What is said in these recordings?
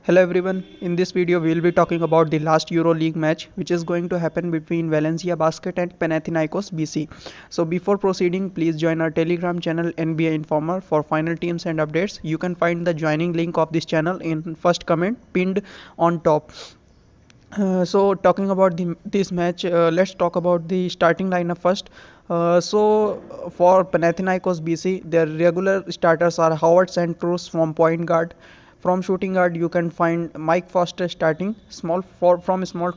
Hello everyone, in this video we will be talking about the last EuroLeague match which is going to happen between Valencia Basket and Panathinaikos BC. So before proceeding, please join our Telegram channel NBA Informer for final teams and updates. You can find the joining link of this channel in first comment pinned on top. So talking about this match, let's talk about the starting lineup first. For Panathinaikos BC, their regular starters are Howard Santos from point guard. From shooting guard, you can find Mike Foster starting. From small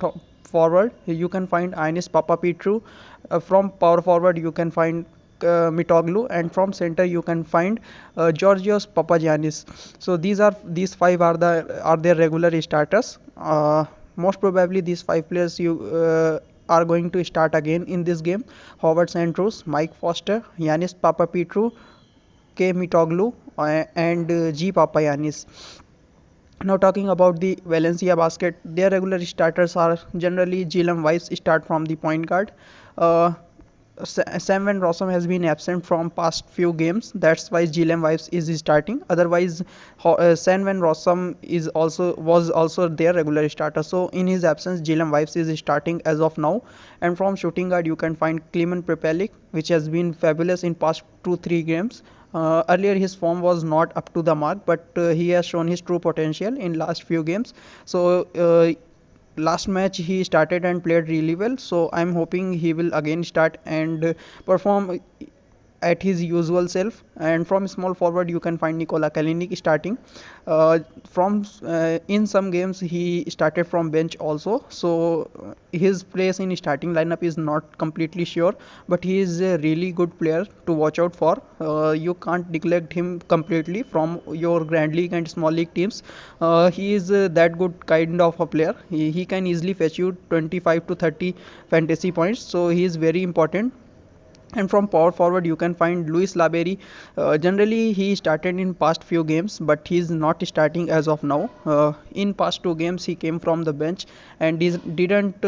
forward, you can find Ioannis Papapetrou. From power forward, you can find Mitoglu, and from center you can find Georgios Papagiannis. So these five are their regular starters. Most probably these five players you are going to start again in this game. Howard Santos, Mike Foster, Yanis Papapetrou, K Mitoglu, and G Papagiannis. Now talking about the Valencia Basket, their regular starters are generally Jalen Weiss start from the point guard. Uh, Sam Van Rossum has been absent from past few games. That's why Jalen Weiss is starting. Otherwise, Sam Van Rossum was also their regular starter. So in his absence, Jalen Weiss is starting as of now. And from shooting guard, you can find Klemen Prepelic, which has been fabulous in past 2-3 games. Earlier his form was not up to the mark, but he has shown his true potential in last few games. So last match he started and played really well, so I'm hoping he will again start and perform at his usual self. And from small forward you can find Nicola Kalinick starting. From In some games he started from bench also, so his place in starting lineup is not completely sure, but he is a really good player to watch out for. You can't neglect him completely from your grand league and small league teams. He is that good kind of a player. He can easily fetch you 25 to 30 fantasy points, so he is very important. And from power forward you can find Luis Laberi. Generally he started in past few games, but he is not starting as of now. In past 2 games he came from the bench and didn't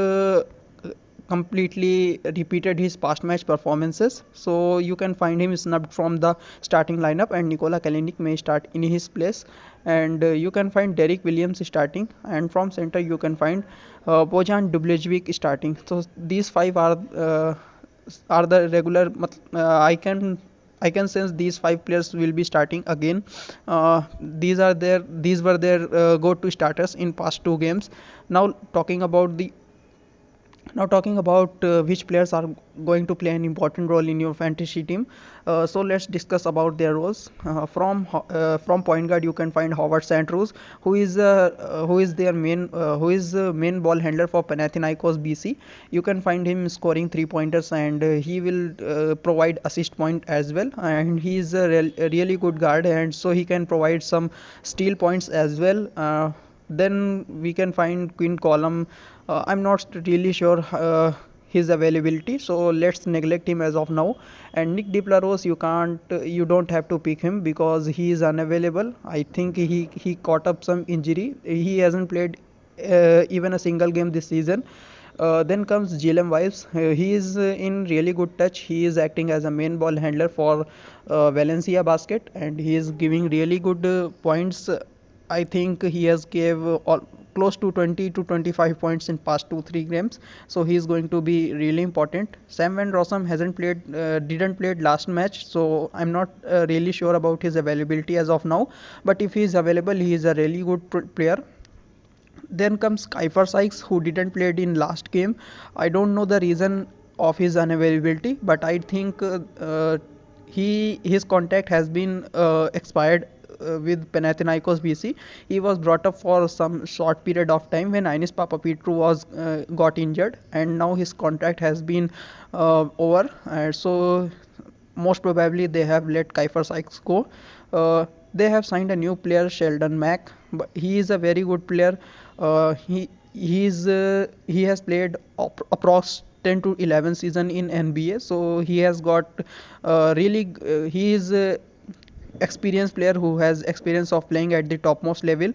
completely repeated his past match performances, so you can find him snubbed from the starting lineup, and Nicola Kalinick may start in his place. And you can find Derek Williams starting, and from center you can find Bojan Dublevic starting. So these five are the regular. I can sense these five players will be starting again. These were their go-to starters in past 2 games. Now talking about the now talking about which players are going to play an important role in your fantasy team. So let's discuss about their roles. From point guard you can find Howard Santos, who is the main ball handler for Panathinaikos BC. You can find him scoring 3 pointers, and he will provide assist point as well, and he is a really good guard, and so he can provide some steal points as well. Then we can find Quinn Column. I'm not really sure his availability, so let's neglect him as of now. And Nick DePlaros, you don't have to pick him because he is unavailable. I think he caught up some injury. He hasn't played even a single game this season. Then comes Jalen Weiss. He is in really good touch. He is acting as a main ball handler for Valencia Basket, and he is giving really good points. I think he has gave close to 20 to 25 points in past 2-3 games, so he is going to be really important. Sam Van Rossum didn't play last match, so I'm not really sure about his availability as of now. But if he is available, he is a really good player. Then comes Kiefer Sykes, who didn't play in last game. I don't know the reason of his unavailability, but I think his contract has been expired with Panathinaikos BC. He was brought up for some short period of time when Ioannis Papapetrou was got injured, and now his contract has been over. So most probably they have let Kiefer Sykes go. They have signed a new player, Sheldon Mack, but he is a very good player. He has played approx 10 to 11 season in NBA, so he has got he is experienced player who has experience of playing at the topmost level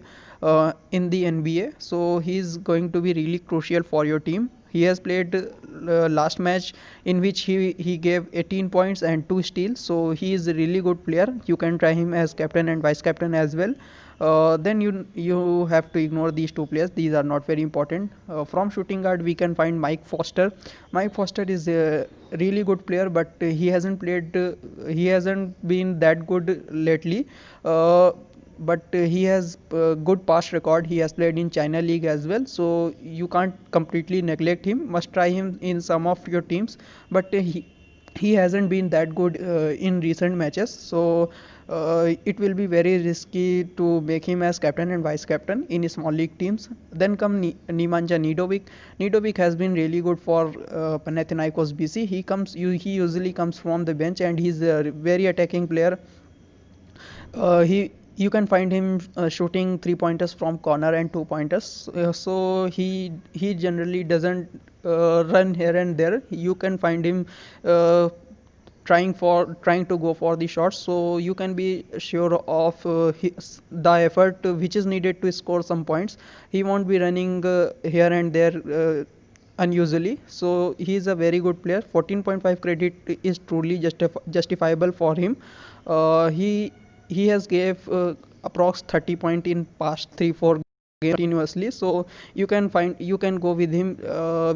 in the NBA, so he is going to be really crucial for your team. He has played last match in which he gave 18 points and 2 steals, so he is a really good player. You can try him as captain and vice captain as well. then you have to ignore these two players. These are not very important. From shooting guard we can find Mike Foster. Mike Foster is a really good player, but he hasn't been that good lately. But he has good past record. He has played in China League as well, so you can't completely neglect him. Must try him in some of your teams, but he hasn't been that good in recent matches, so it will be very risky to make him as captain and vice captain in small league teams. Then come Nimanja Nidovik. Nidovik has been really good for Panathinaikos BC. He usually comes from the bench, and he's a very attacking player. He You can find him shooting 3 pointers from corner and 2 pointers. So he generally doesn't run here and there. You can find him uh, trying to go for the shots, so you can be sure of the effort which is needed to score some points. He won't be running here and there unusually, so he is a very good player. 14.5 credit is truly justifiable for him. He has gave approx 30 point in past 3-4 continuously, so you can go with him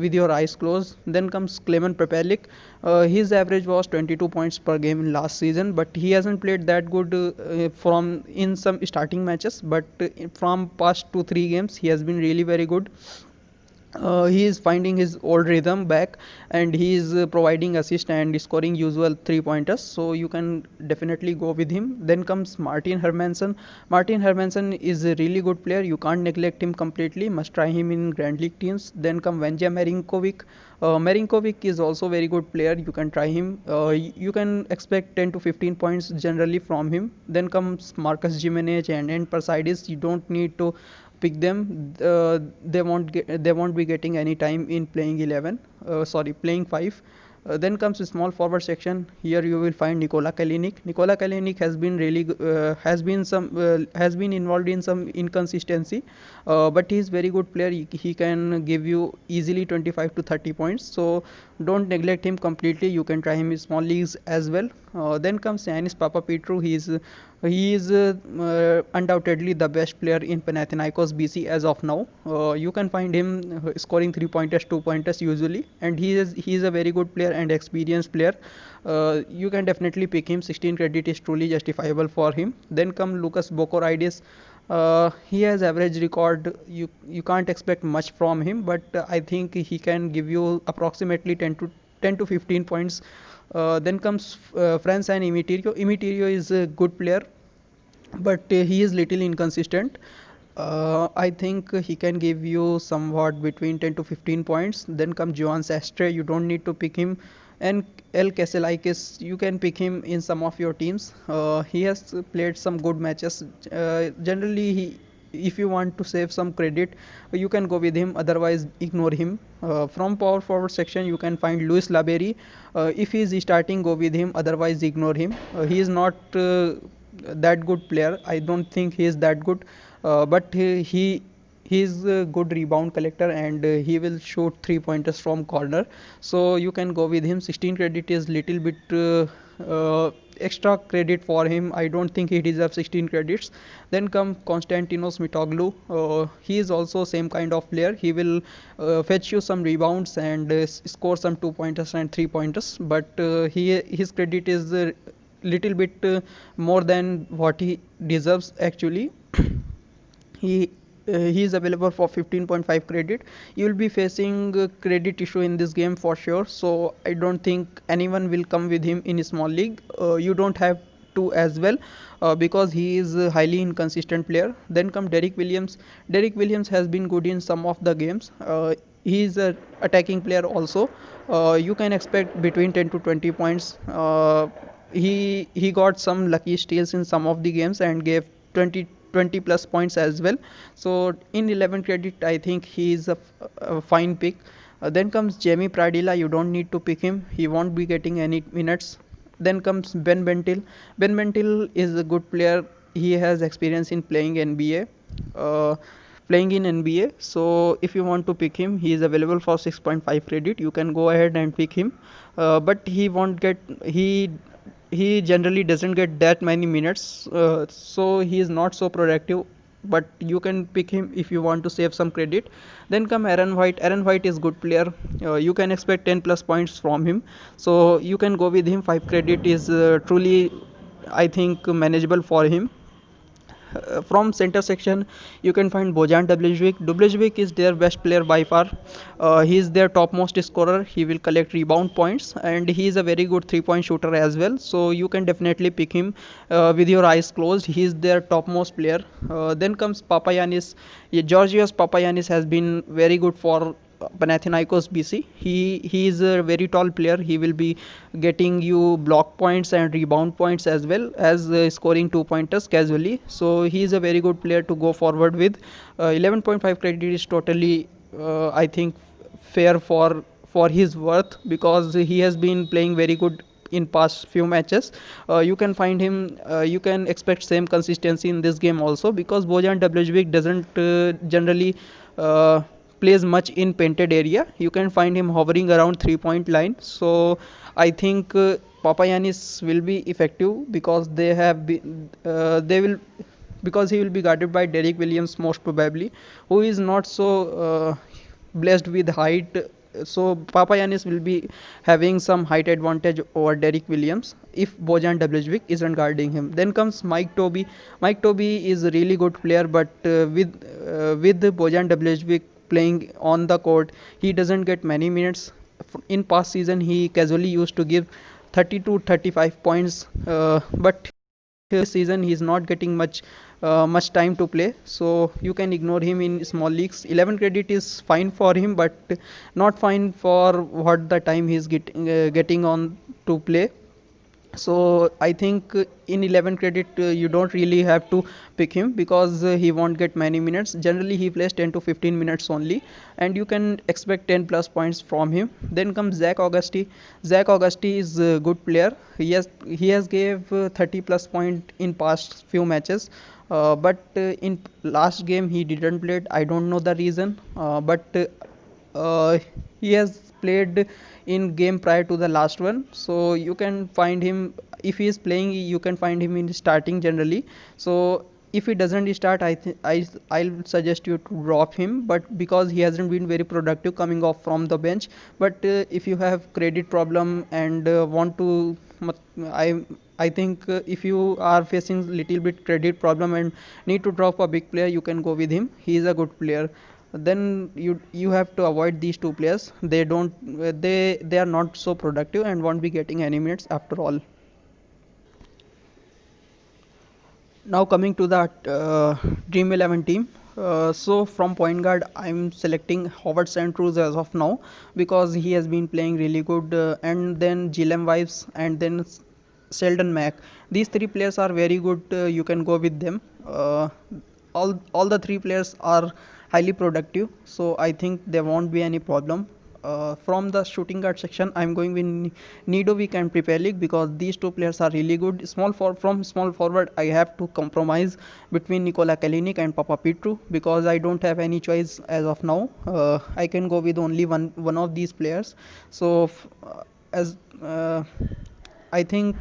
with your eyes closed. Then comes Clement Prepelic. His average was 22 points per game in last season, but he hasn't played that good from in some starting matches, but from past 2-3 games he has been really very good. He is finding his old rhythm back, and he is providing assist and scoring usual 3 pointers, so you can definitely go with him. Then comes Martin Hermansson. Martin Hermansson is a really good player. You can't neglect him completely. Must try him in Grand League teams. Then come Venja Marinkovic. Marinkovic is also very good player. You can try him. You can expect 10 to 15 points generally from him. Then comes Marcus Gimenez and Persidis. You don't need to pick them. They won't be getting any time in playing 11, playing 5. Then comes a small forward section. Here you will find Nicola Kalinick. Nicola Kalinick has been has been involved in some inconsistency, but he is very good player. He can give you easily 25 to 30 points, so don't neglect him completely. You can try him in small leagues as well. Then comes Yanis Papapetrou. He is undoubtedly the best player in Panathinaikos BC as of now. You can find him scoring 3 pointers, 2 pointers usually, and he is a very good player and experienced player. You can definitely pick him. 16 credit is truly justifiable for him. Then come Lucas Bokoridis. He has average record. You can't expect much from him, but I think he can give you approximately 10 to 15 points. Then comes France and Imiterio. Imiterio is a good player, but he is little inconsistent. I think he can give you somewhat between 10 to 15 points. Then comes Joan Sastre. You don't need to pick him. And El Keselaikis, you can pick him in some of your teams. He has played some good matches. Generally, if you want to save some credit, you can go with him. Otherwise, ignore him. From power forward section, you can find Luis Laberi. If he is starting, go with him. Otherwise, ignore him. He is not that good player. I don't think he is that good, but he is a good rebound collector, and he will shoot 3 pointers from corner, so you can go with him. 16 credit is little bit extra credit for him. I don't think he deserves 16 credits. Then come Konstantinos Mitoglu. He is also same kind of player. He will fetch you some rebounds and score some 2 pointers and 3 pointers, but his credit is little bit more than what he deserves actually. he he is available for 15.5 credit. You will be facing credit issue in this game for sure, so I don't think anyone will come with him in a small league. You don't have to as well, because he is a highly inconsistent player. Then come Derek Williams. Derek Williams has been good in some of the games. He is a attacking player also. You can expect between 10 to 20 points. He got some lucky steals in some of the games and gave 20 plus points as well. So in 11 credit, I think he is a fine pick. Then comes Jamie Pradilla. You don't need to pick him. He won't be getting any minutes. Then comes Ben Bentil. Ben Bentil is a good player. He has experience in playing NBA. Playing in NBA. So if you want to pick him, he is available for 6.5 credit. You can go ahead and pick him. But he won't get he generally doesn't get that many minutes, so he is not so productive. But you can pick him if you want to save some credit. Then come Aaron White. Aaron White is good player. You can expect 10 plus points from him, so you can go with him. 5 credit is truly, I think, manageable for him. From center section, you can find Bojan Dubljvik. Dubljvik is their best player by far. He is their topmost scorer. He will collect rebound points, and he is a very good 3-point shooter as well. So you can definitely pick him with your eyes closed. He is their topmost player. Then comes Papagiannis. Yeah, Georgios Papagiannis has been very good for Panathinaikos BC. He is a very tall player. He will be getting you block points and rebound points as well as scoring 2 pointers casually. So he is a very good player to go forward with. 11.5 credit is totally, I think, fair for his worth, because he has been playing very good in past few matches. You can find him. You can expect same consistency in this game also, because Bojan Dubljvik doesn't generally plays much in painted area. You can find him hovering around 3-point line. So I think Papagiannis will be effective, because they will, because he will be guarded by Derek Williams most probably, who is not so blessed with height. So Papagiannis will be having some height advantage over Derek Williams if Bojan Dubljvik isn't guarding him. Then comes Mike Toby. Mike Toby is a really good player, but with Bojan Dubljvik playing on the court, he doesn't get many minutes. In past season, he casually used to give 30 to 35 points, but this season he's not getting much time to play, so you can ignore him in small leagues. 11 credit is fine for him, but not fine for what the time he's getting on to play. So I think in 11 credit you don't really have to pick him, because he won't get many minutes. Generally he plays 10 to 15 minutes only, and you can expect 10 plus points from him. Then comes Zach Augusti. Zach Augusti is a good player. He has gave 30 plus point in past few matches, but in last game he didn't play. I don't know the reason, but uh, he has played in game prior to the last one, so you can find him. If he is playing, you can find him in starting generally. So if he doesn't start, I'll suggest you to drop him, but because he hasn't been very productive coming off from the bench. But if you have credit problem and want to, I I think if you are facing little bit credit problem and need to drop a big player, you can go with him. He is a good player. Then you have to avoid these two players. They don't they are not so productive and won't be getting any minutes after all. Now coming to the Dream11 team. So from point guard, I'm selecting Howard Sandrus as of now, because he has been playing really good, and then Jilem Vibes, and then Sheldon Mack. These three players are very good. You can go with them. All the three players are highly productive, so I think there won't be any problem. From the shooting guard section, I'm going with Nidovik and Prepelic, because these two players are really good. From small forward, I have to compromise between Nicola Kalinick and Papa Petru, because I don't have any choice as of now. I can go with only one of these players. So as I think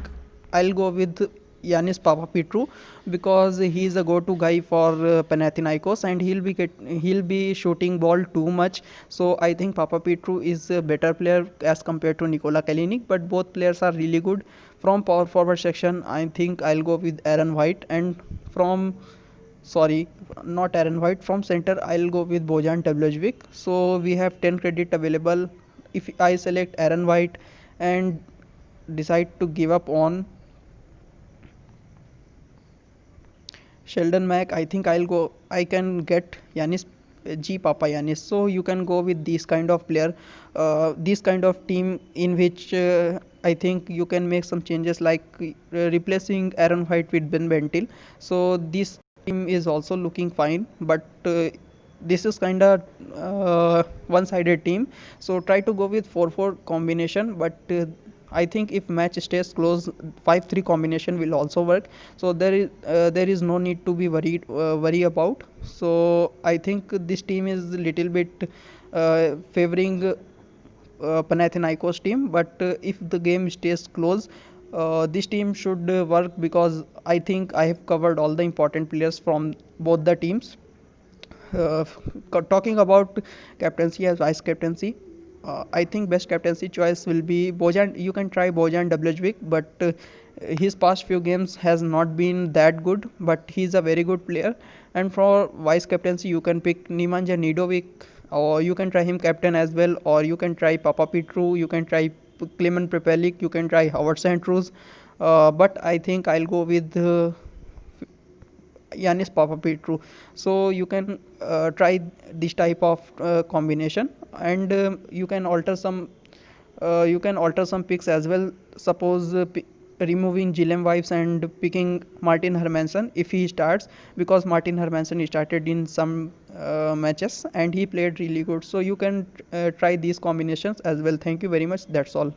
I'll go with Yanis Papapetru, because he is a go-to guy for Panathinaikos, and he'll be shooting ball too much. So I think Papapetru is a better player as compared to Nicola Kalinick, but both players are really good. From power forward section, I think I'll go with Aaron White, and from sorry, not Aaron White. From center, I'll go with Bojan Dubljvik. So we have 10 credit available. If I select Aaron White and decide to give up on Sheldon Mack, I think I can get Yanis G Papagiannis. So you can go with this kind of player, this kind of team in which I think you can make some changes, like replacing Aaron White with Bentil. So this team is also looking fine, but this is kind of one-sided team. So try to go with 4-4 combination, but I think if match stays close, 5-3 combination will also work. So there is no need to be worry about. So I think this team is a little bit favoring Panathinaikos team, but if the game stays close, this team should work because I think I have covered all the important players from both the teams. uh, Talking about captaincy as vice captaincy, I think best captaincy choice will be Bojan. You can try Bojan Dubljvik, but his past few games has not been that good, but he's a very good player. And for vice captaincy, you can pick Nimanja Nidovik, or you can try him captain as well, or you can try Papa Petru, you can try Klemen Prepelic, you can try Howard Sandrus. But I think I'll go with Yanis Papapetru. So you can try this type of combination, and you can alter some picks as well. Suppose removing Gillem Vibes and picking Martin Hermansson if he starts, because Martin Hermansson started in some matches and he played really good. So you can try these combinations as well. Thank you very much. That's all.